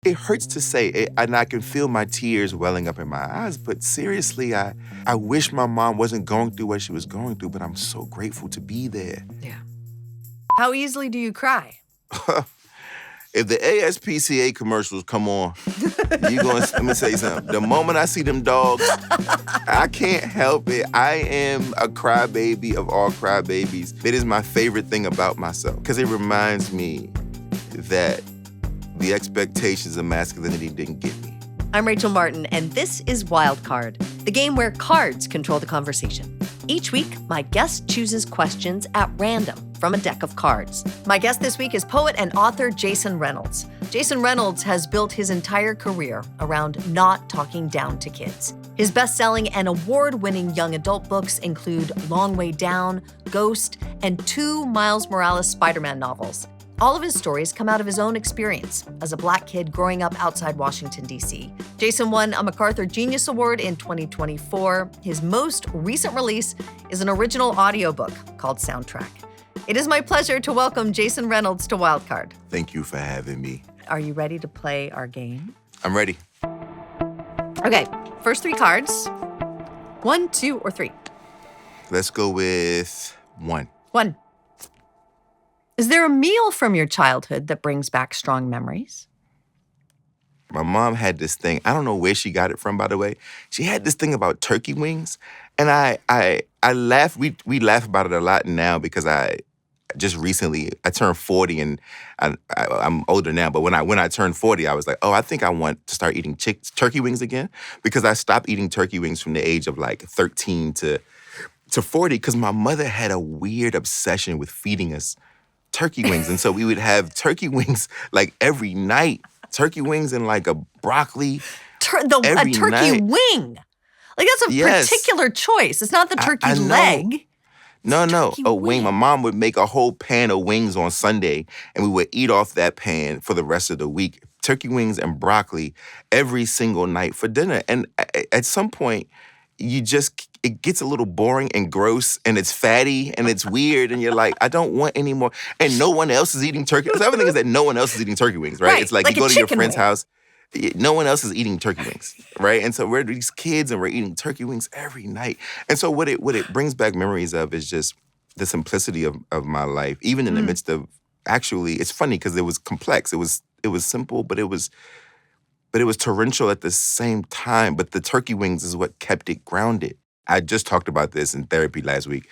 It hurts to say it, and I can feel my tears welling up in my eyes, but seriously, I wish my mom wasn't going through what she was going through, but I'm so grateful to be there. Yeah. How easily do you cry? If the ASPCA commercials come on, let me tell you something. The moment I see them dogs, I can't help it. I am a crybaby of all crybabies. It is my favorite thing about myself because it reminds me that the expectations of masculinity didn't get me. I'm Rachel Martin, and this is Wildcard, the game where cards control the conversation. Each week, my guest chooses questions at random from a deck of cards. My guest this week is poet and author Jason Reynolds. Jason Reynolds has built his entire career around not talking down to kids. His best-selling and award-winning young adult books include Long Way Down, Ghost, and 2 Miles Morales Spiderman novels. All of his stories come out of his own experience as a Black kid growing up outside Washington, D.C. Jason won a MacArthur Genius Award in 2024. His most recent release is an original audiobook called Soundtrack. It is my pleasure to welcome Jason Reynolds to Wildcard. Thank you for having me. Are you ready to play our game? I'm ready. Okay, first 3 cards. 1, 2, or 3? Let's go with 1. 1. Is there a meal from your childhood that brings back strong memories? My mom had this thing. I don't know where she got it from, by the way. She had this thing about turkey wings, and I laugh. We laugh about it a lot now because I turned 40, and I'm older now. But when I turned 40, I was like, oh, I think I want to start eating turkey wings again because I stopped eating turkey wings from the age of like 13 to 40 because my mother had a weird obsession with feeding us turkey wings. And so we would have turkey wings like every night. Turkey wings and like a broccoli every a turkey night. Wing. Like that's a particular choice. It's not the turkey leg. No. A wing. My mom would make a whole pan of wings on Sunday and we would eat off that pan for the rest of the week. Turkey wings and broccoli every single night for dinner. And at some point, it gets a little boring and gross and it's fatty and it's weird and you're like, I don't want any more. And no one else is eating turkey. The other thing is that no one else is eating turkey wings, right? It's like you go to your friend's house, no one else is eating turkey wings, right? And so we're these kids and we're eating turkey wings every night. And so what it brings back memories of is just the simplicity of my life, even in the midst of, actually, it's funny because it was complex. It was simple, but it was torrential at the same time. But the turkey wings is what kept it grounded. I just talked about this in therapy last week.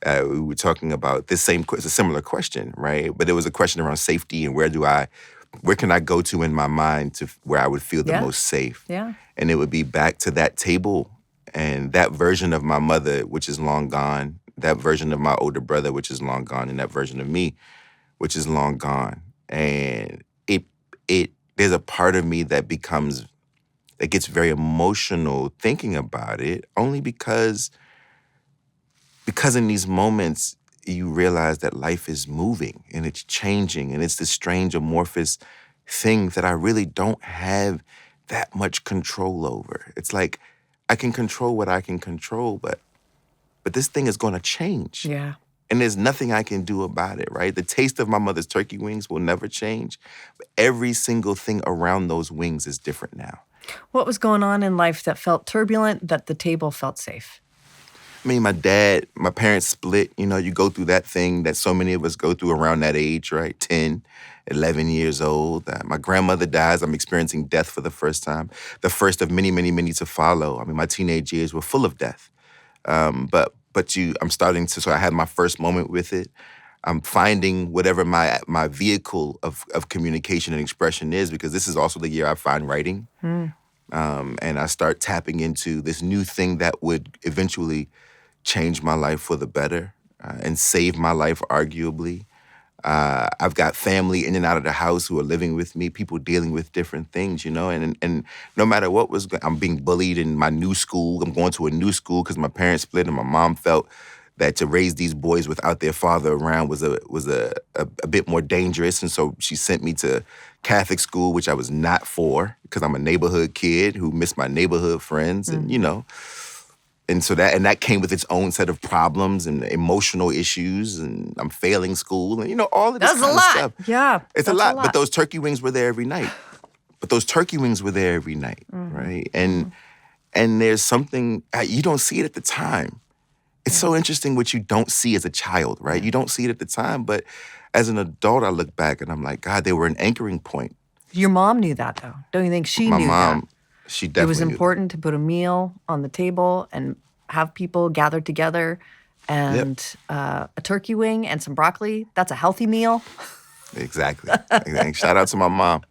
We were talking about a similar question, right? But it was a question around safety and where can I go to in my mind to where I would feel the most safe? Yeah. And it would be back to that table and that version of my mother, which is long gone, that version of my older brother, which is long gone, and that version of me, which is long gone. And there's a part of me that gets very emotional thinking about it, only because in these moments you realize that life is moving and it's changing and it's this strange amorphous thing that I really don't have that much control over. It's like I can control what I can control, but this thing is going to change. Yeah. And there's nothing I can do about it, right? The taste of my mother's turkey wings will never change. But every single thing around those wings is different now. What was going on in life that felt turbulent, that the table felt safe? I mean, my parents split. You know, you go through that thing that so many of us go through around that age, right? 10, 11 years old. My grandmother dies. I'm experiencing death for the first time. The first of many, many, many to follow. I mean, my teenage years were full of death. I'm starting to, so I had my first moment with it. I'm finding whatever my vehicle of communication and expression is, because this is also the year I find writing. And I start tapping into this new thing that would eventually change my life for the better and save my life, arguably. I've got family in and out of the house who are living with me, people dealing with different things, you know, and no matter what I'm being bullied in my new school. I'm going to a new school because my parents split and my mom felt that to raise these boys without their father around was a bit more dangerous. And so she sent me to Catholic school, which I was not for because I'm a neighborhood kid who missed my neighborhood friends and, you know. And so that came with its own set of problems and emotional issues, and I'm failing school, and all of this kind of stuff. Yeah, it's a lot. But those turkey wings were there every night. But those turkey wings were there every night, right? And there's something, you don't see it at the time. It's so interesting what you don't see as a child, right? You don't see it at the time, but as an adult, I look back and I'm like, God, they were an anchoring point. Your mom knew that, though. Don't you think she My knew mom, that? she definitely It was knew that. important to put a meal on the table and have people gathered together, and a turkey wing and some broccoli. That's a healthy meal. Exactly. Shout out to my mom.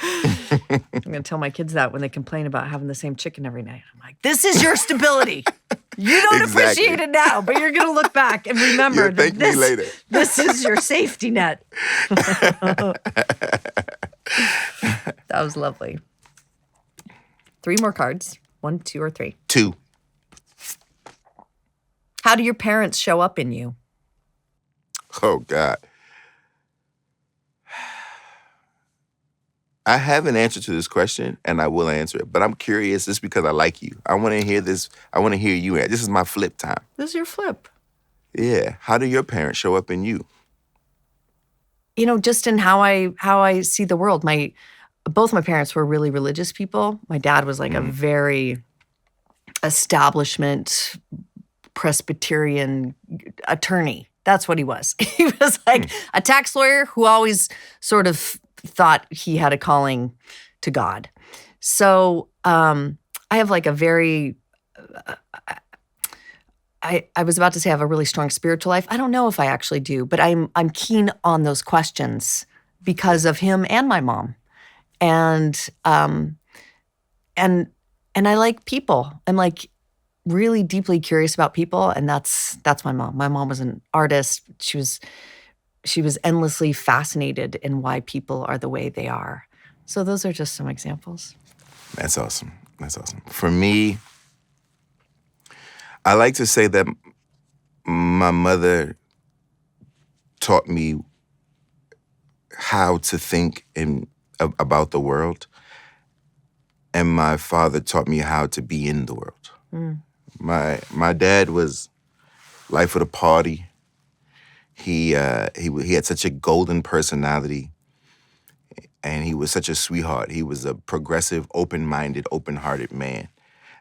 I'm going to tell my kids that when they complain about having the same chicken every night. I'm like, this is your stability. You don't Exactly. appreciate it now, but you're going to look back and remember You'll thank me later. This is your safety net. That was lovely. 3 more cards. 1, 2, or 3. 2. How do your parents show up in you? Oh, God. I have an answer to this question, and I will answer it. But I'm curious just because I like you. I want to hear this. I want to hear you. This is my flip time. This is your flip. Yeah. How do your parents show up in you? You know, just in how I see the world. Both my parents were really religious people. My dad was like a very establishment Presbyterian attorney. That's what he was. He was like a tax lawyer who always sort of thought he had a calling to God. So I have like a very, I was about to say I have a really strong spiritual life. I don't know if I actually do, but I'm keen on those questions because of him and my mom. And I like people. I'm like really deeply curious about people, and that's my mom. My mom was an artist. She was endlessly fascinated in why people are the way they are. So those are just some examples. That's awesome. That's awesome. For me, I like to say that my mother taught me how to think about the world, and my father taught me how to be in the world. My dad was life of the party. He had such a golden personality, and he was such a sweetheart. He was a progressive, open-minded, open-hearted man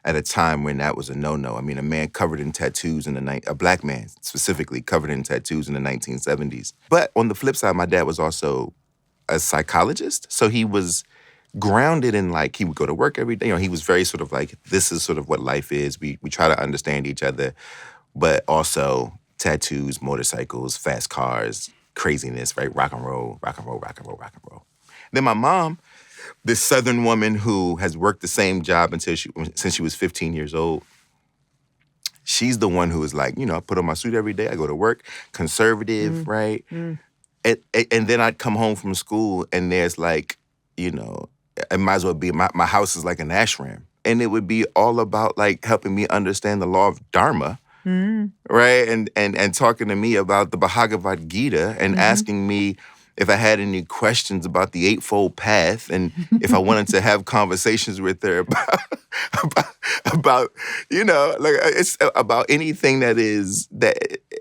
at a time when that was a no-no. I mean, a man covered in tattoos a black man specifically covered in tattoos in the 1970s. But on the flip side, my dad was also a psychologist, so he was grounded in, like, he would go to work every day. You know, he was very sort of like, this is sort of what life is. We try to understand each other, but also tattoos, motorcycles, fast cars, craziness, right? Rock and roll, rock and roll, rock and roll, rock and roll. Then my mom, this Southern woman who has worked the same job since she was 15 years old, she's the one who is like, you know, I put on my suit every day, I go to work, conservative, right? And then I'd come home from school and there's like, you know, it might as well be, my house is like an ashram. And it would be all about like helping me understand the law of Dharma, right? And talking to me about the Bhagavad Gita and asking me if I had any questions about the Eightfold Path and if I wanted to have conversations with her about you know, like it's about anything that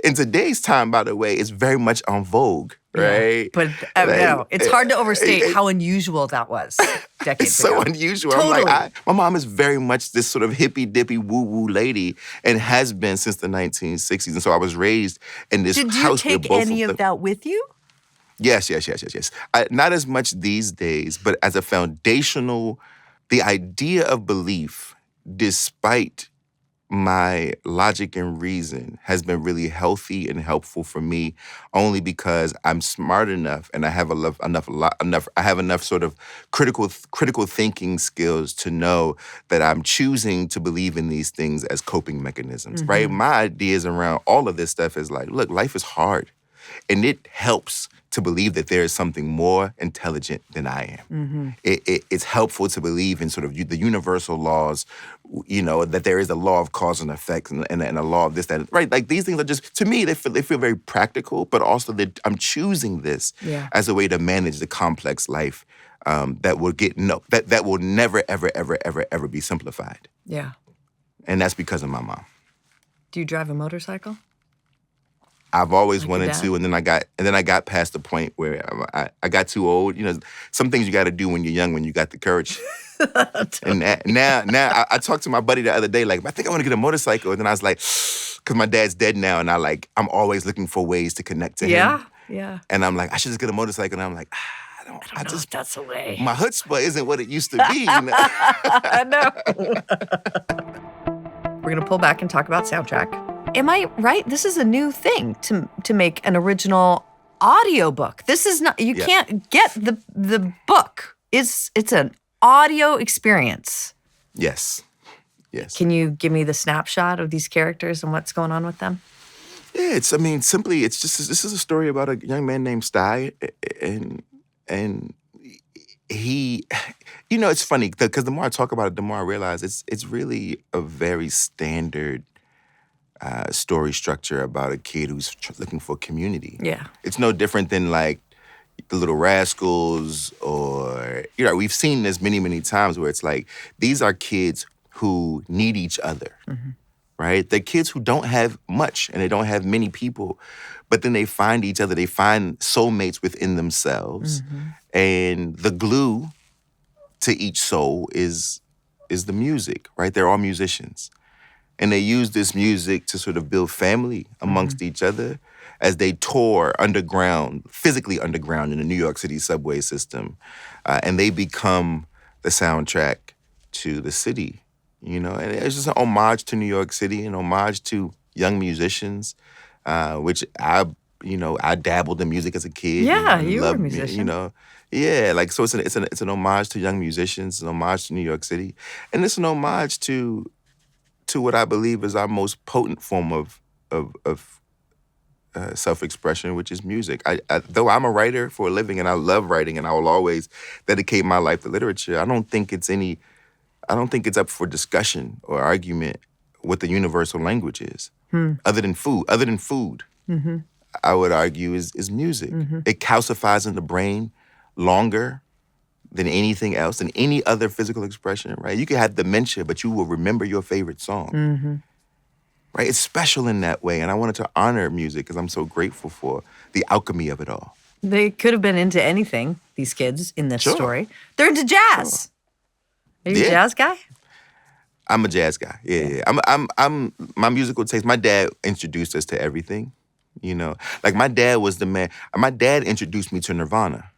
in today's time, by the way, is very much en vogue, right? Yeah, but no, it's hard to overstate how unusual that was decades It's ago. so unusual. Totally. I'm like, my mom is very much this sort of hippy-dippy woo-woo lady and has been since the 1960s. And so I was raised in this Did you house where take both any of that with you? Yes. Not as much these days, but as a foundational, the idea of belief, despite my logic and reason, has been really healthy and helpful for me, only because I'm smart enough and I have enough sort of critical thinking skills to know that I'm choosing to believe in these things as coping mechanisms, right? My ideas around all of this stuff is like, look, life is hard, and it helps to believe that there is something more intelligent than I am. It's helpful to believe in sort of the universal laws, you know, that there is a law of cause and effect and a law of this, that, right? Like these things are just, to me, they feel very practical, but also that I'm choosing this as a way to manage the complex life that will never, ever, ever, ever, ever be simplified. Yeah. And that's because of my mom. Do you drive a motorcycle? I've always Like your wanted dad? to, and then I got past the point where I got too old. You know, some things you got to do when you're young, when you got the courage. And now I talked to my buddy the other day, like, I think I want to get a motorcycle. And then I was like, because my dad's dead now, and I'm always looking for ways to connect to him. Yeah. And I'm like, I should just get a motorcycle. And I'm like, I don't know if that's the way. my chutzpah isn't what it used to be. You know? I know. We're going to pull back and talk about soundtrack. Am I right? This is a new thing to make an original audiobook. This is not, you can't get the book. It's an audio experience. Yes. Can you give me the snapshot of these characters and what's going on with them? Yeah, simply, this is a story about a young man named Sty, and he, you know, it's funny because the more I talk about it, the more I realize it's really a very standard story structure about a kid who's looking for community. Yeah. It's no different than like the Little Rascals, or, you know, we've seen this many, many times where it's like, these are kids who need each other, right? They're kids who don't have much and they don't have many people, but then they find each other. They find soulmates within themselves. And the glue to each soul is the music, right? They're all musicians. And they use this music to sort of build family amongst each other as they tour underground, physically underground in the New York City subway system. And they become the soundtrack to the city, you know? And it's just an homage to New York City, an homage to young musicians, which I dabbled in music as a kid. Yeah, you were a musician. You know, yeah, like, so it's an homage to young musicians, an homage to New York City. And it's an homage to what I believe is our most potent form of self-expression, which is music. Though I'm a writer for a living and I love writing and I will always dedicate my life to literature, I don't think it's up for discussion or argument what the universal language is. Other than food, I would argue is music. It calcifies in the brain longer than anything else, than any other physical expression, right? You could have dementia, but you will remember your favorite song, right? It's special in that way, and I wanted to honor music because I'm so grateful for the alchemy of it all. They could have been into anything, these kids in this Sure. story. They're into jazz. Are you a jazz guy? I'm a jazz guy. Yeah. I'm my musical taste. My dad introduced us to everything, you know. Like, my dad was the man. My dad introduced me to Nirvana.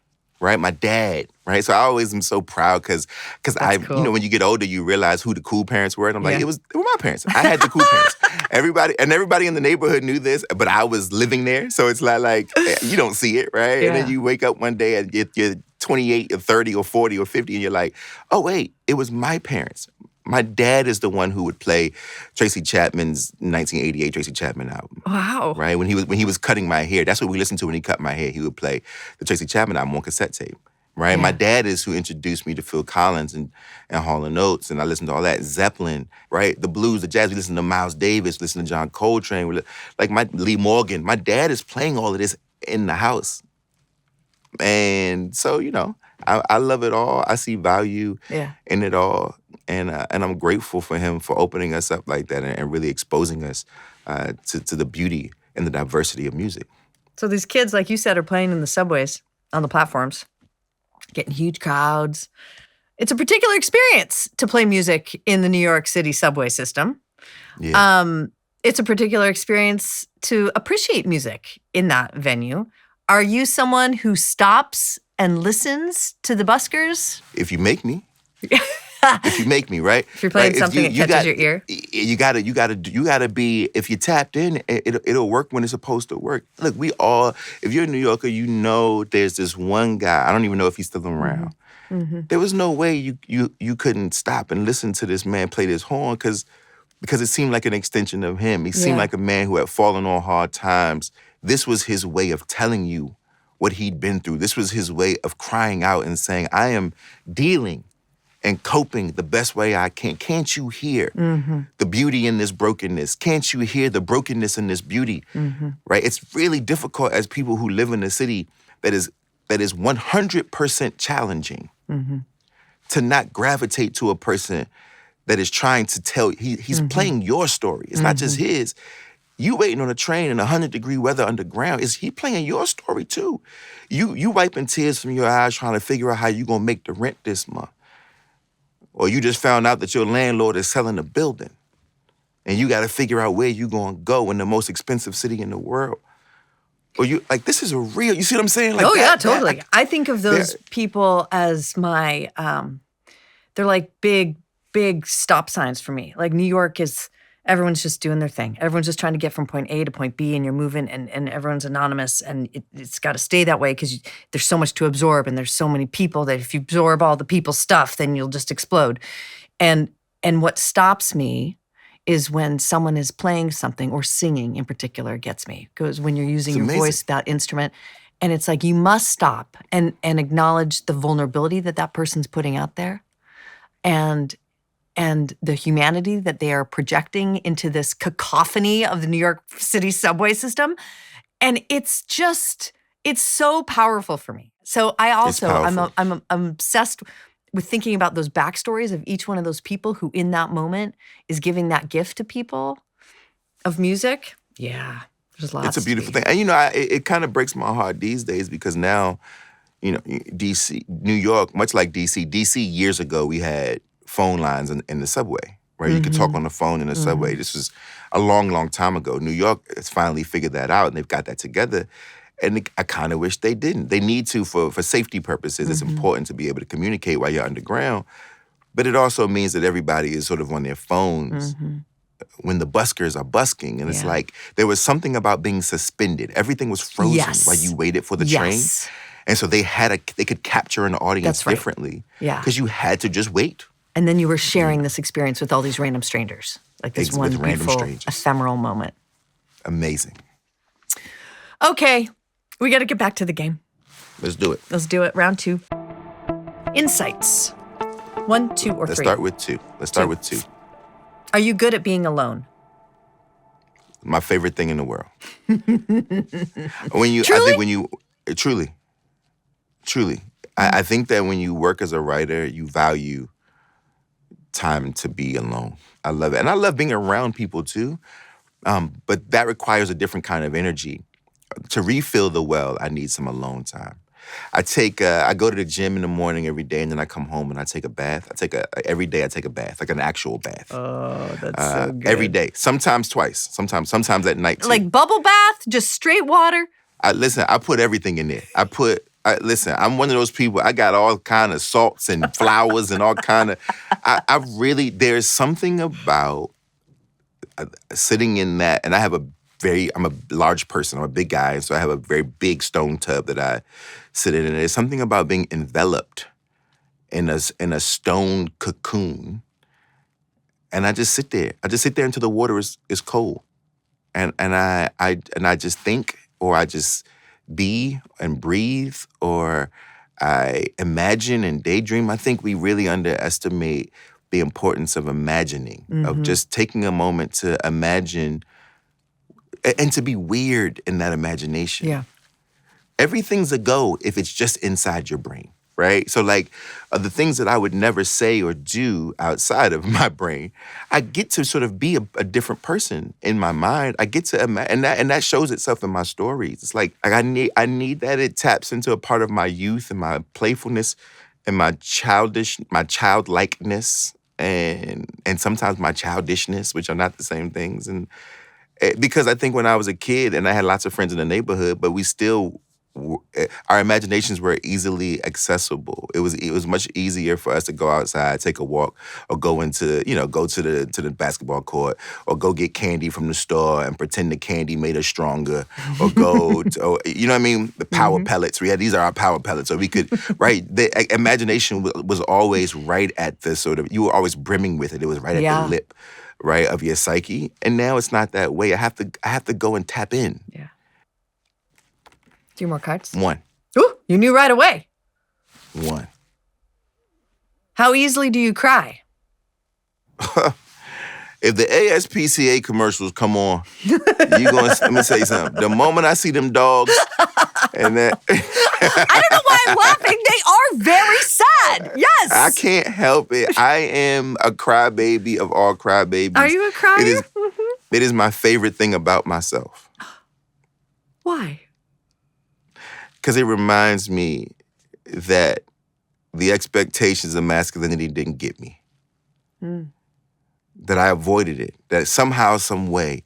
Right, my dad, right? So I always am so proud because cool. you know, when you get older, you realize who the cool parents were. And I'm like, they were my parents. I had the cool parents. Everybody in the neighborhood knew this, but I was living there. So it's like you don't see it, right? Yeah. And then you wake up one day and you're 28 or 30 or 40 or 50 and you're like, oh, wait, it was my parents. My dad is the one who would play Tracy Chapman's 1988 Tracy Chapman album. Wow. Right? When he was cutting my hair, that's what we listened to when he cut my hair. He would play the Tracy Chapman album on cassette tape. Right? Yeah. My dad is who introduced me to Phil Collins and Hall & Oates, and I listened to all that. Zeppelin, right? The blues, the jazz. We listened to Miles Davis, we listened to John Coltrane, Lee Morgan. My dad is playing all of this in the house. And so, you know, I love it all. I see value in it all. And I'm grateful for him for opening us up like that and really exposing us to the beauty and the diversity of music. So these kids, like you said, are playing in the subways, on the platforms, getting huge crowds. It's a particular experience to play music in the New York City subway system. Yeah. It's a particular experience to appreciate music in that venue. Are you someone who stops and listens to the buskers? If you make me. If you make me, right? If you're playing right? something that catches your ear? You gotta be, if you tapped in, it'll work when it's supposed to work. Look, if you're a New Yorker, you know there's this one guy, I don't even know if he's still around. There was no way you couldn't stop and listen to this man play this horn because it seemed like an extension of him. He seemed like a man who had fallen on hard times. This was his way of telling you what he'd been through. This was his way of crying out and saying, I am dealing and coping the best way I can. Can't you hear the beauty in this brokenness? Can't you hear the brokenness in this beauty? Right? It's really difficult as people who live in a city that is 100% challenging to not gravitate to a person that is trying to tell, he's playing your story. It's not just his. You waiting on a train in 100-degree weather underground. Is he playing your story too? You wiping tears from your eyes trying to figure out how you gonna make the rent this month. Or you just found out that your landlord is selling a building and you gotta figure out where you gonna go in the most expensive city in the world. Or you, like, this is a real, you see what I'm saying? Like yeah, totally. I think of those people as my, they're like big stop signs for me. Like New York is, everyone's just doing their thing. Everyone's just trying to get from point A to point B, and you're moving, and everyone's anonymous, and it's got to stay that way because there's so much to absorb, and there's so many people that if you absorb all the people's stuff, then you'll just explode. And what stops me is when someone is playing something or singing in particular gets me. Because when you're using your voice, that instrument, and it's like you must stop and acknowledge the vulnerability that person's putting out there, and the humanity that they are projecting into this cacophony of the New York City subway system. And it's so powerful for me. So I also, I'm obsessed with thinking about those backstories of each one of those people who in that moment is giving that gift to people of music. Yeah, there's lots. It's a beautiful thing. And, it kind of breaks my heart these days because now, DC, New York, much like DC years ago, we had phone lines in the subway, right? You could talk on the phone in the subway. This was a long, long time ago. New York has finally figured that out, and they've got that together. And I kind of wish they didn't. They need to for safety purposes. It's important to be able to communicate while you're underground. But it also means that everybody is sort of on their phones when the buskers are busking. And it's like there was something about being suspended. Everything was frozen while you waited for the train. And so they could capture an audience differently. Yeah. Because you had to just wait. And then you were sharing this experience with all these random strangers. Like this one beautiful, ephemeral moment. Amazing. Okay, we got to get back to the game. Let's do it. Let's do it. Round 2. Insights. 1, 2, or 3? Let's start with 2. Let's start with 2. Are you good at being alone? My favorite thing in the world. Truly. I think that when you work as a writer, you value time to be alone. I love it. And I love being around people too. But that requires a different kind of energy. To refill the well, I need some alone time. I go to the gym in the morning every day, and then I come home and I take a bath. Every day I take a bath, like an actual bath. Oh, that's so good. Every day. Sometimes twice. Sometimes at night too. Like bubble bath? Just straight water? I put everything in there. I'm one of those people, I got all kind of salts and flowers and all kind of, there's something about sitting in that, and I'm a large person, I'm a big guy, so I have a very big stone tub that I sit in, and there's something about being enveloped in a stone cocoon, and I just sit there. I just sit there until the water is cold, and I just think, or I just be and breathe, or I imagine and daydream. I think we really underestimate the importance of imagining, of just taking a moment to imagine and to be weird in that imagination. Yeah. Everything's a go if it's just inside your brain, right? So like the things that I would never say or do outside of my brain, I get to sort of be a different person in my mind. I get to imagine, and that shows itself in my stories. It's like I need that it taps into a part of my youth and my playfulness and my childlikeness and sometimes my childishness, which are not the same things. And because I think when I was a kid and I had lots of friends in the neighborhood, but we still, our imaginations were easily accessible. It was much easier for us to go outside, take a walk, or go to the basketball court, or go get candy from the store and pretend the candy made us stronger, or go to, you know what I mean? The power pellets. These are our power pellets. So we could, right? The imagination was always right at the sort of, you were always brimming with it. It was right at the lip, right, of your psyche. And now it's not that way. I have to go and tap in. Yeah. 2 more cards? 1. Ooh, you knew right away. 1. How easily do you cry? If the ASPCA commercials come on, let me tell you something. The moment I see them dogs and that... I don't know why I'm laughing. They are very sad. Yes. I can't help it. I am a crybaby of all crybabies. Are you a crier? It is my favorite thing about myself. Why? Because it reminds me that the expectations of masculinity didn't get me. That I avoided it. That somehow, some way,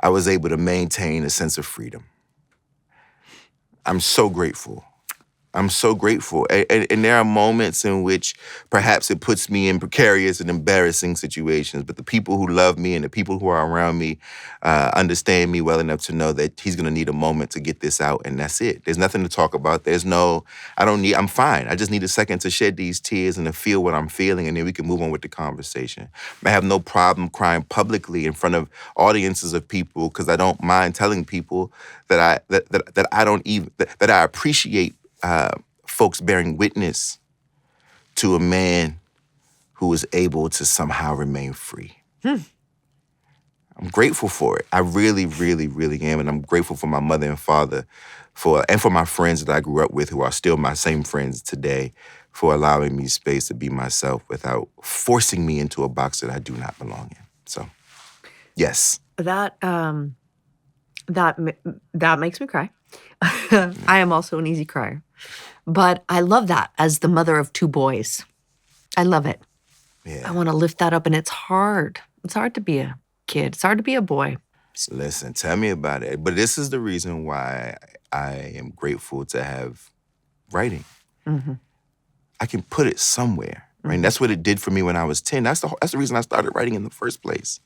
I was able to maintain a sense of freedom. I'm so grateful. I'm so grateful. And there are moments in which perhaps it puts me in precarious and embarrassing situations, but the people who love me and the people who are around me understand me well enough to know that he's going to need a moment to get this out, and that's it. There's nothing to talk about. I'm fine. I just need a second to shed these tears and to feel what I'm feeling, and then we can move on with the conversation. I have no problem crying publicly in front of audiences of people because I don't mind telling people that I appreciate folks bearing witness to a man who is able to somehow remain free. I'm grateful for it. I really, really, really am. And I'm grateful for my mother and father and for my friends that I grew up with who are still my same friends today for allowing me space to be myself without forcing me into a box that I do not belong in. So, yes. That makes me cry. I am also an easy crier. But I love that as the mother of 2 boys. I love it. Yeah. I want to lift that up, and it's hard. It's hard to be a kid. It's hard to be a boy. Listen, tell me about it. But this is the reason why I am grateful to have writing. Mm-hmm. I can put it somewhere, right? Mm-hmm. That's what it did for me when I was 10. That's the reason I started writing in the first place.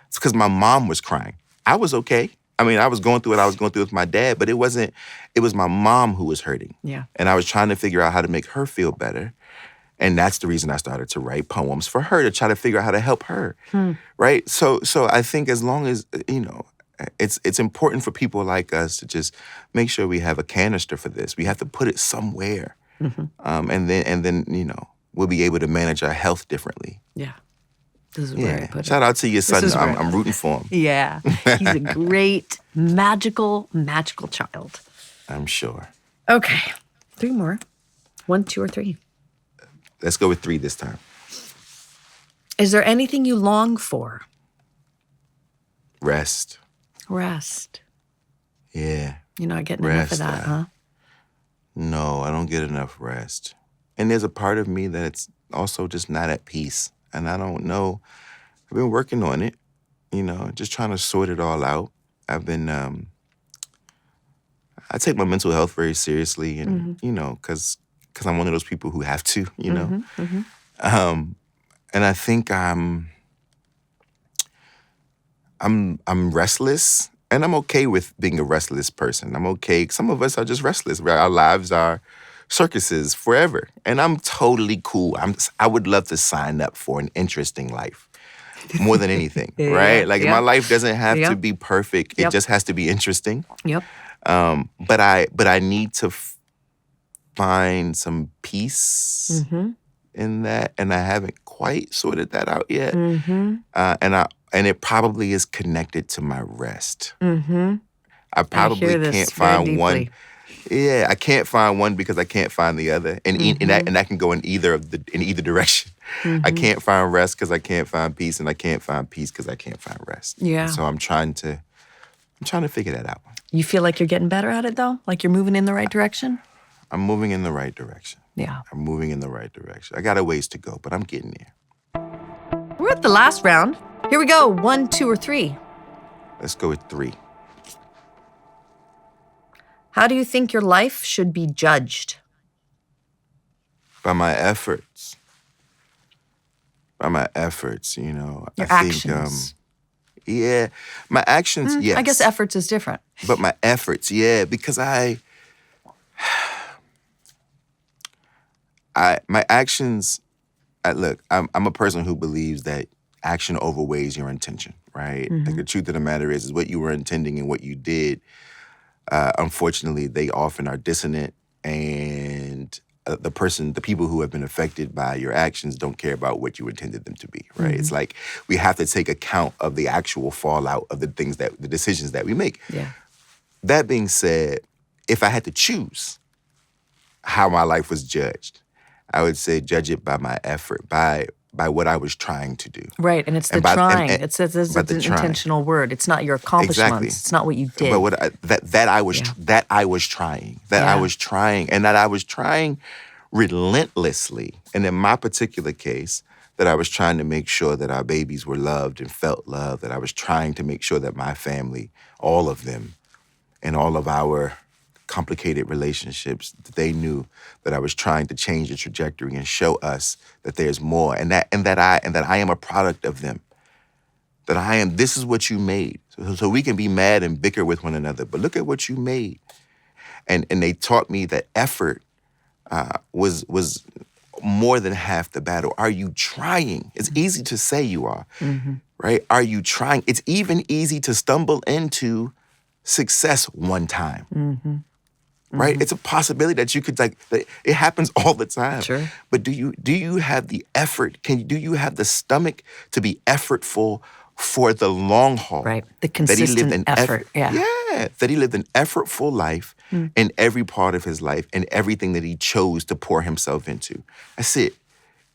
It's because my mom was crying. I was okay. I mean, I was going through what I was going through with my dad, but it was my mom who was hurting. Yeah. And I was trying to figure out how to make her feel better. And that's the reason I started to write poems for her, to try to figure out how to help her, right? So I think as long as, it's important for people like us to just make sure we have a canister for this. We have to put it somewhere. Mm-hmm. And then we'll be able to manage our health differently. Yeah. This is where I put it. Shout out to your son. I'm rooting for him. Yeah. He's a great, magical child. I'm sure. Okay. 3 more. 1, 2, or 3. Let's go with 3 this time. Is there anything you long for? Rest. You're Yeah. not getting enough of that, huh? No, I don't get enough rest. And there's a part of me that's also just not at peace. And I don't know. I've been working on it, just trying to sort it all out. I've been, I take my mental health very seriously and, because I'm one of those people who have to, And I think I'm restless, and I'm okay with being a restless person. I'm okay. Some of us are just restless. Our lives are circuses forever, and I'm totally cool. I would love to sign up for an interesting life more than anything, right? My life doesn't have to be perfect. It just has to be interesting. Yep. But I need to find some peace in that, and I haven't quite sorted that out yet. And it probably is connected to my rest. I probably can't find one. Yeah, I can't find one because I can't find the other, and that can go in either direction. I can't find rest because I can't find peace, and I can't find peace because I can't find rest. Yeah. And so I'm trying to figure that out. You feel like you're getting better at it though? Like you're moving in the right direction? I'm moving in the right direction. Yeah. I'm moving in the right direction. I got a ways to go, but I'm getting there. We're at the last round. Here we go. 1, 2, or 3. Let's go with 3. How do you think your life should be judged? By my efforts. Your actions. My actions, yes. I guess efforts is different. But my efforts, because my actions, look, I'm a person who believes that action overweighs your intention, right? Like the truth of the matter is what you were intending and what you did, unfortunately, they often are dissonant, and the people who have been affected by your actions don't care about what you intended them to be, right? It's like we have to take account of the actual fallout of the decisions that we make. Yeah. That being said, if I had to choose how my life was judged, I would say judge it by my effort, by by what I was trying to do. Right, and it's the And by trying. and It's an by the trying. intentional word. It's not your accomplishments. Exactly. It's not what you did. But what that I was Yeah. that I was trying, and that I was trying relentlessly. And in my particular case, that I was trying to make sure that our babies were loved and felt loved. That I was trying to make sure that my family, all of them, and all of our complicated relationships, that they knew that I was trying to change the trajectory and show us that there's more, and that I am a product of them. That I am. This is what you made. So we can be mad and bicker with one another, but look at what you made. And they taught me that effort was more than half the battle. Are you trying? It's easy to say you are, right? Are you trying? It's even easy to stumble into success one time, right? It's a possibility that you could it happens all the time. Sure. But do you have the effort? Do you have the stomach to be effortful for the long haul? Right. The consistent effort. That he lived an effortful life in every part of his life and everything that he chose to pour himself into. That's it.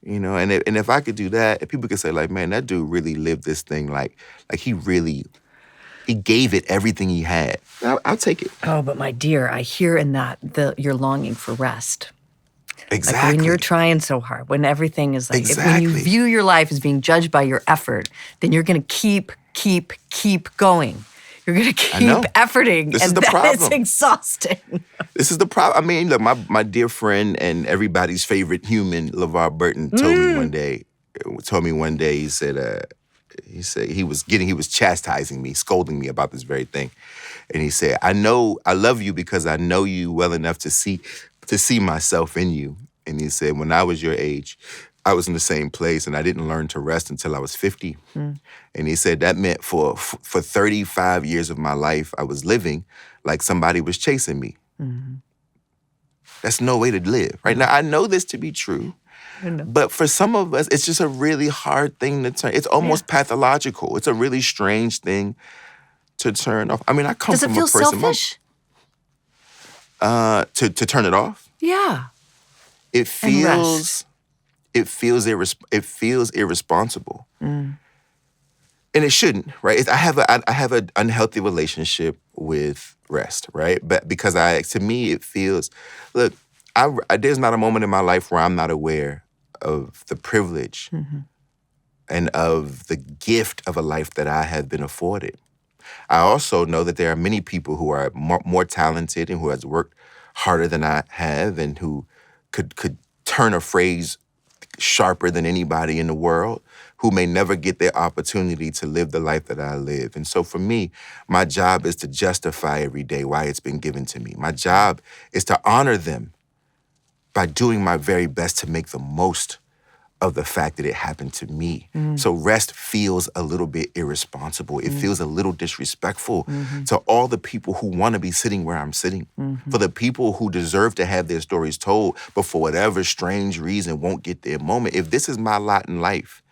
And if I could do that, if people could say, like, man, that dude really lived this thing like he gave it everything he had, I'll take it. Oh, but my dear, I hear in that your longing for rest. Exactly. Like when you're trying so hard, when everything is like, when you view your life as being judged by your effort, then you're going to keep going. You're going to keep efforting. This is the problem. It's exhausting. This is the problem. I mean, look, my dear friend and everybody's favorite human, LeVar Burton, told me one day, he said he was chastising me, scolding me about this very thing. And he said, I love you because I know you well enough to see myself in you. And he said, when I was your age, I was in the same place and I didn't learn to rest until I was 50. And he said that meant for 35 years of my life, I was living like somebody was chasing me. That's no way to live, right? Now, I know this to be true, but for some of us, it's just a really hard thing to turn. It's almost pathological. It's a really strange thing to turn off. I mean, I come from a person. Does it feel selfish? To turn it off? Yeah. It feels irresponsible. And it shouldn't, right? I have an unhealthy relationship with rest, right? But because to me, it feels, look, there's not a moment in my life where I'm not aware of the privilege and of the gift of a life that I have been afforded. I also know that there are many people who are more talented and who has worked harder than I have and who could turn a phrase sharper than anybody in the world, who may never get their opportunity to live the life that I live. And so for me, my job is to justify every day why it's been given to me. My job is to honor them by doing my very best to make the most of the fact that it happened to me. So rest feels a little bit irresponsible. It feels a little disrespectful to all the people who want to be sitting where I'm sitting, for the people who deserve to have their stories told, but for whatever strange reason won't get their moment. If this is my lot in life,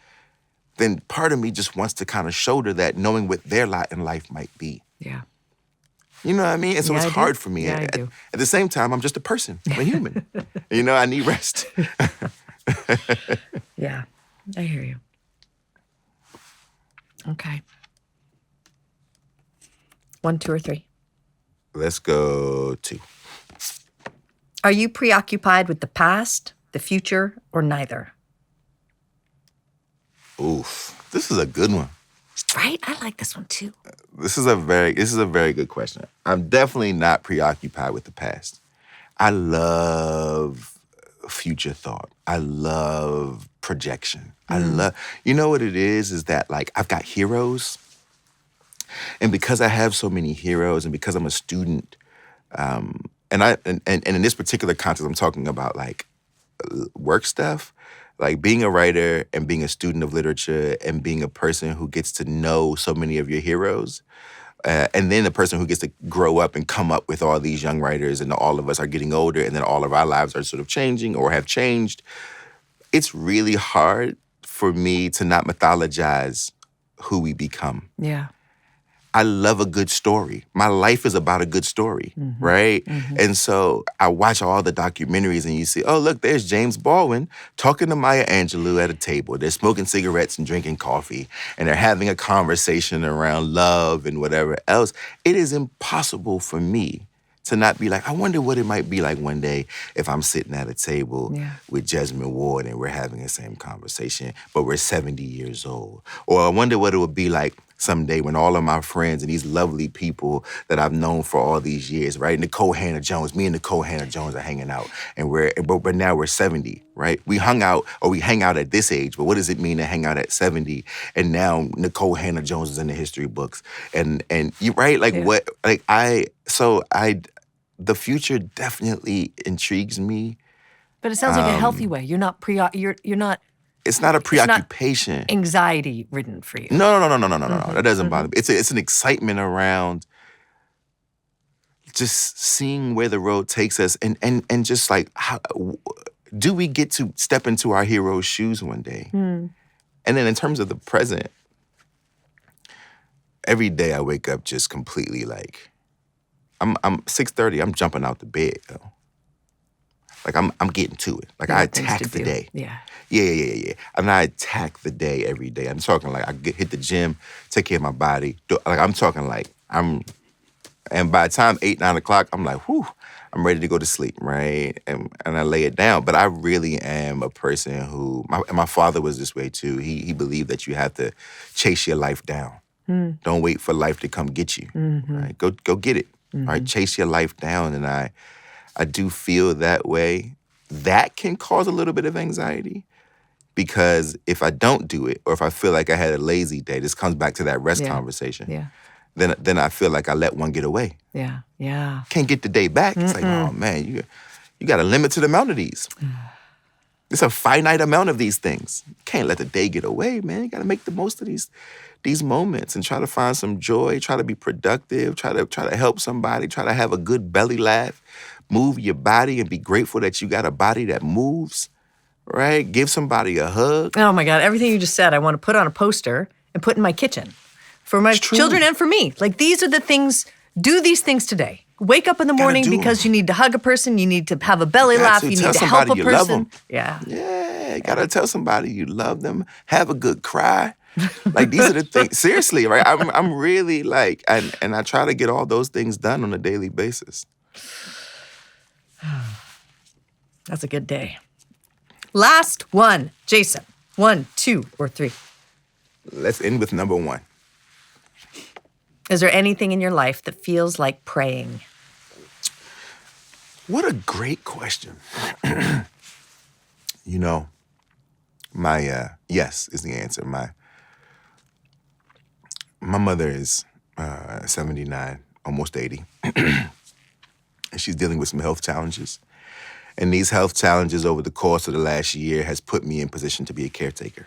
then part of me just wants to kind of shoulder that, knowing what their lot in life might be. Yeah. You know what I mean? And so it's hard for me. Yeah, I at do. the same time, I'm just a person. I'm a human. I need rest. Yeah, I hear you. Okay. 1, 2, or 3? Let's go 2. Are you preoccupied with the past, the future, or neither? Oof, this is a good one. Right? I like this one too. This is a very good question. I'm definitely not preoccupied with the past. I love future thought. I love projection. You know what it is that like I've got heroes. And because I have so many heroes and because I'm a student, and in this particular context, I'm talking about like work stuff, like being a writer and being a student of literature and being a person who gets to know so many of your heroes. And then the person who gets to grow up and come up with all these young writers, and all of us are getting older, and then all of our lives are sort of changing or have changed. It's really hard for me to not mythologize who we become. Yeah. I love a good story. My life is about a good story, right? And so I watch all the documentaries and you see, oh, look, there's James Baldwin talking to Maya Angelou at a table. They're smoking cigarettes and drinking coffee, and they're having a conversation around love and whatever else. It is impossible for me to not be like, I wonder what it might be like one day if I'm sitting at a table with Jesmyn Ward and we're having the same conversation, but we're 70 years old. Or I wonder what it would be like someday when all of my friends and these lovely people that I've known for all these years, right? Nicole Hannah-Jones, me and Nicole Hannah-Jones are hanging out, and but now we're 70, right? We hang out at this age, but what does it mean to hang out at 70? And now Nicole Hannah-Jones is in the history books, and you right, like what, like the future definitely intrigues me. But it sounds like a healthy way. You're not you're not. It's not a preoccupation. Anxiety ridden for you. No. That doesn't bother me. It's an excitement around just seeing where the road takes us, and just like, how do we get to step into our hero's shoes one day? And then in terms of the present, every day I wake up just completely like, I'm 6:30. I'm jumping out the bed, though. Like I'm getting to it. Like I attack the day. Yeah. I mean, I attack the day every day. I'm talking like hit the gym, take care of my body. I'm talking like and by the time 8, 9 o'clock, I'm like, whew, I'm ready to go to sleep, right? And I lay it down. But I really am a person who, my father was this way too. He believed that you have to chase your life down. Don't wait for life to come get you. Right? Go get it. Right? Chase your life down. And I do feel that way. That can cause a little bit of anxiety, because if I don't do it, or if I feel like I had a lazy day, this comes back to that rest conversation. Yeah. Then I feel like I let one get away. Yeah. Can't get the day back. It's like, oh man, you got a limit to the amount of these. It's a finite amount of these things. You can't let the day get away, man. You got to make the most of these moments and try to find some joy. Try to be productive. Try to help somebody. Try to have a good belly laugh. Move your body and be grateful that you got a body that moves, right? Give somebody a hug. Oh my God, everything you just said, I want to put on a poster and put in my kitchen for my children and for me. Like, these are the things, do these things today. Wake up in the morning because you need to hug a person, you need to have a belly laugh, you need to help a person. Yeah, you gotta tell somebody you love them, have a good cry. Like, these are the things, seriously, right? I'm really like, and I try to get all those things done on a daily basis. That's a good day. Last one. Jason, 1, 2, or 3? Let's end with number 1. Is there anything in your life that feels like praying? What a great question. My yes is the answer. My mother is 79, almost 80. And she's dealing with some health challenges. And these health challenges over the course of the last year has put me in position to be a caretaker.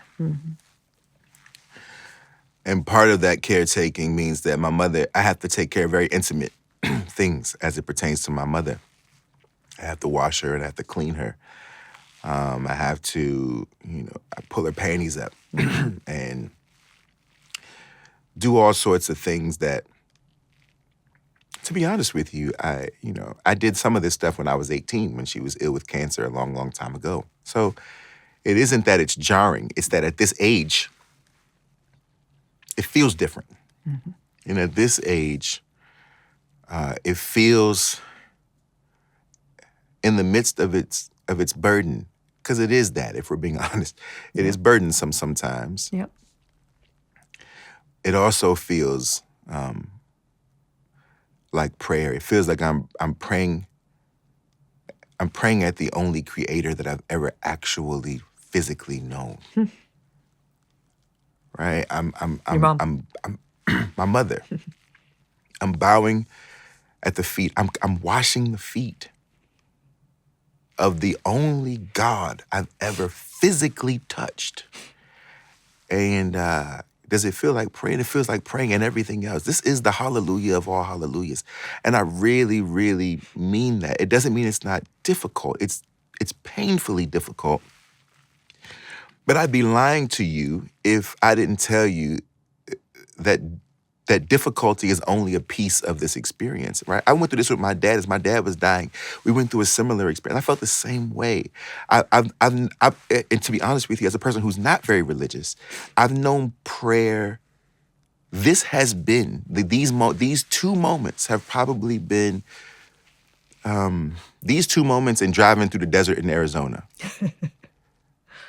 And part of that caretaking means that my mother, I have to take care of very intimate things as it pertains to my mother. I have to wash her and I have to clean her. I have to, I pull her panties up and do all sorts of things that, to be honest with you, I did some of this stuff when I was 18, when she was ill with cancer a long, long time ago. So it isn't that it's jarring. It's that at this age, it feels different. And at this age, it feels in the midst of its burden, because it is that, if we're being honest. It is burdensome sometimes. Yep. It also feels like prayer. It feels like I'm praying. I'm praying at the only creator that I've ever actually physically known. Right? I'm my mother. I'm bowing at the feet. I'm washing the feet of the only God I've ever physically touched. And does it feel like praying? It feels like praying and everything else. This is the hallelujah of all hallelujahs. And I really, really mean that. It doesn't mean it's not difficult. It's painfully difficult. But I'd be lying to you if I didn't tell you that that difficulty is only a piece of this experience, right? I went through this with my dad as my dad was dying. We went through a similar experience. I felt the same way. And to be honest with you, as a person who's not very religious, I've known prayer. This has been, these two moments have probably been, these two moments in driving through the desert in Arizona,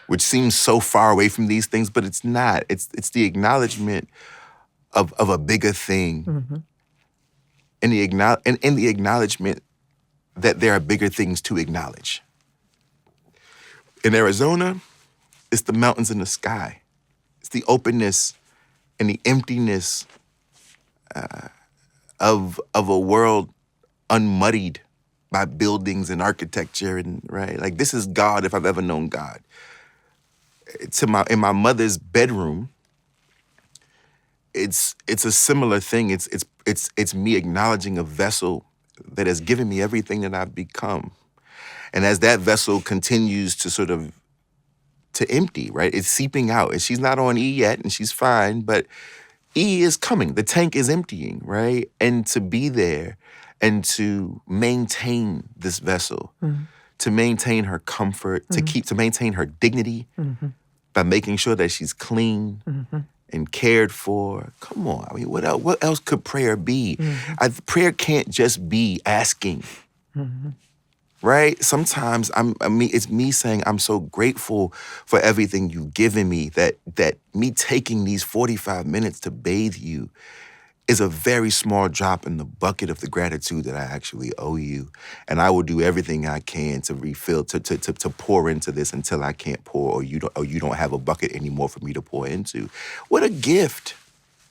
which seems so far away from these things, but it's not. It's the acknowledgement of a bigger thing, and the acknowledgement that there are bigger things to acknowledge. In Arizona, it's the mountains and the sky. It's the openness and the emptiness of a world unmuddied by buildings and architecture, and right, like this is God if I've ever known God. In my mother's bedroom, it's a similar thing. It's me acknowledging a vessel that has given me everything that I've become, and as that vessel continues to sort of to empty, right? It's seeping out, and she's not on E yet, and she's fine, but E is coming. The tank is emptying, right? And to be there and to maintain this vessel, to maintain her comfort, to maintain her dignity by making sure that she's clean and cared for. Come on, I mean, what else could prayer be? Prayer can't just be asking. Right? Sometimes it's me saying I'm so grateful for everything you've given me that me taking these 45 minutes to bathe you is a very small drop in the bucket of the gratitude that I actually owe you. And I will do everything I can to refill, to pour into this until I can't pour, or you don't have a bucket anymore for me to pour into. What a gift.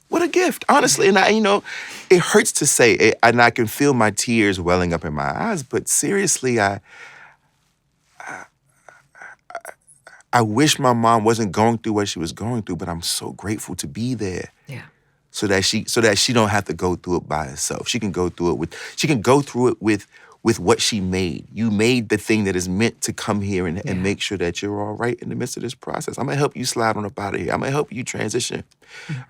What a gift, honestly. And it hurts to say it, and I can feel my tears welling up in my eyes, but seriously, I wish my mom wasn't going through what she was going through, but I'm so grateful to be there. Yeah. So that she don't have to go through it by herself. She can go through it with what she made. You made the thing that is meant to come here and make sure that you're all right in the midst of this process. I'm gonna help you slide on up out of here. I'm gonna help you transition.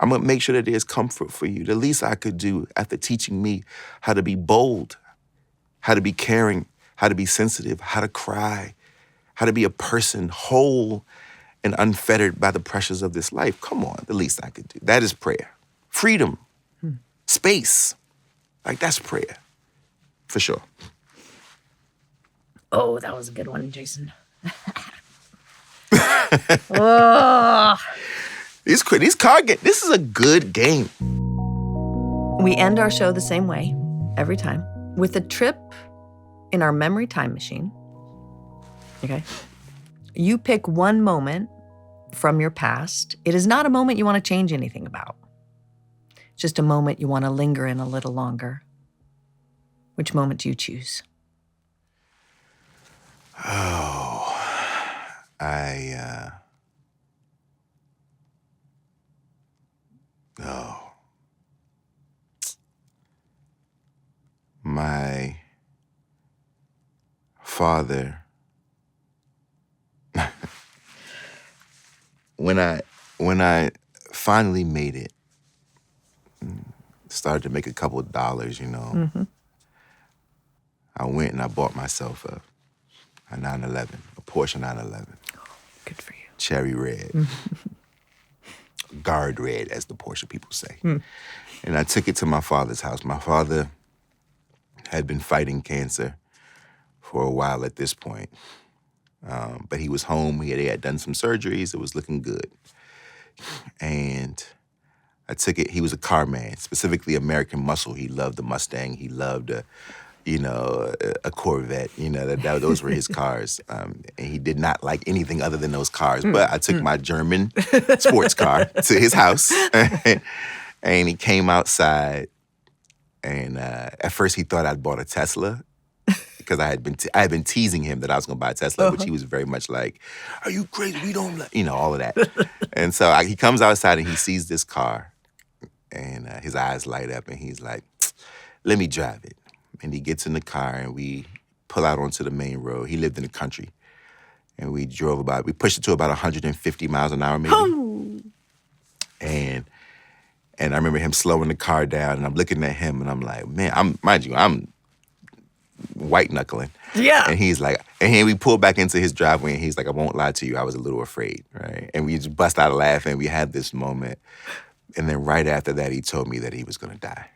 I'm gonna make sure that there's comfort for you. The least I could do after teaching me how to be bold, how to be caring, how to be sensitive, how to cry, how to be a person whole and unfettered by the pressures of this life. Come on, the least I could do. That is prayer. Freedom, space, like that's prayer, for sure. Oh, that was a good one, Jason. Oh. These card games, this is a good game. We end our show the same way, every time, with a trip in our memory time machine. Okay? You pick one moment from your past. It is not a moment you want to change anything about. It's just a moment you want to linger in a little longer. Which moment do you choose? Oh, my father, when I finally made it, started to make a couple of dollars, I went and I bought myself a 911, a Porsche 911. Oh, good for you. Cherry red. Guard red, as the Porsche people say. And I took it to my father's house. My father had been fighting cancer for a while at this point. But he was home. He had done some surgeries. It was looking good. And I took it. He was a car man, specifically American Muscle. He loved the Mustang. He loved a Corvette. Those were his cars. And he did not like anything other than those cars. But I took my German sports car to his house, and he came outside. And at first, he thought I'd bought a Tesla because I had been teasing him that I was going to buy a Tesla, which he was very much like, "Are you crazy? We don't," all of that. And so he comes outside and he sees this car, and his eyes light up, and he's like, "Let me drive it." And he gets in the car, and we pull out onto the main road. He lived in the country, and we pushed it to about 150 miles an hour, maybe. And And I remember him slowing the car down, and I'm looking at him, and I'm like, man, I'm white knuckling. Yeah. And he's like, and then we pull back into his driveway, and he's like, I won't lie to you, I was a little afraid, right? And we just bust out laughing. We had this moment. And then right after that, he told me that he was gonna die.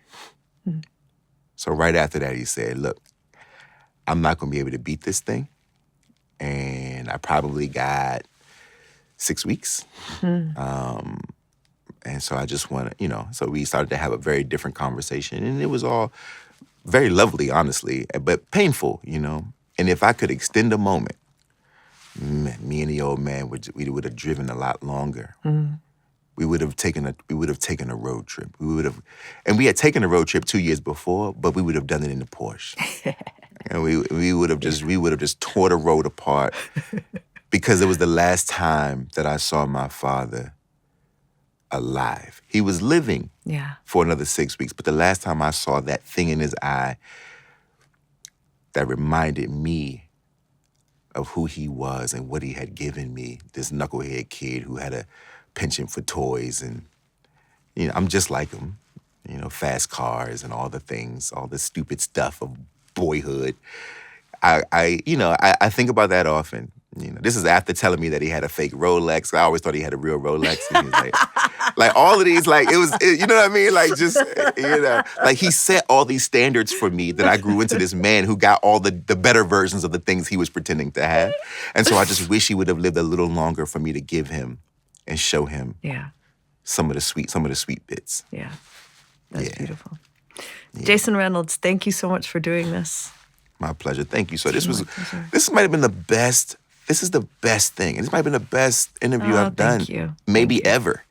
So right after that, he said, look, I'm not gonna be able to beat this thing. And I probably got 6 weeks. And so I just want to, so we started to have a very different conversation. And it was all very lovely, honestly, but painful, And if I could extend a moment, me and the old man, we would have driven a lot longer. We would have taken a road trip. And we had taken a road trip 2 years before, but we would have done it in the Porsche. And we would have just tore the road apart because it was the last time that I saw my father alive. He was living for another 6 weeks, but the last time I saw that thing in his eye that reminded me of who he was and what he had given me, this knucklehead kid who had a penchant for toys, and I'm just like him, fast cars and all the things, all the stupid stuff of boyhood. I think about that often. This is after telling me that he had a fake Rolex. I always thought he had a real Rolex. And he was like all of these, you know what I mean? Like just, like he set all these standards for me that I grew into this man who got all the better versions of the things he was pretending to have. And so I just wish he would have lived a little longer for me to give him and show him some of the sweet bits. Yeah, that's beautiful. Yeah. Jason Reynolds, thank you so much for doing this. My pleasure. Thank you. So this might have been the best. This is the best thing. This might have been the best interview I've done. Thank you. Maybe ever.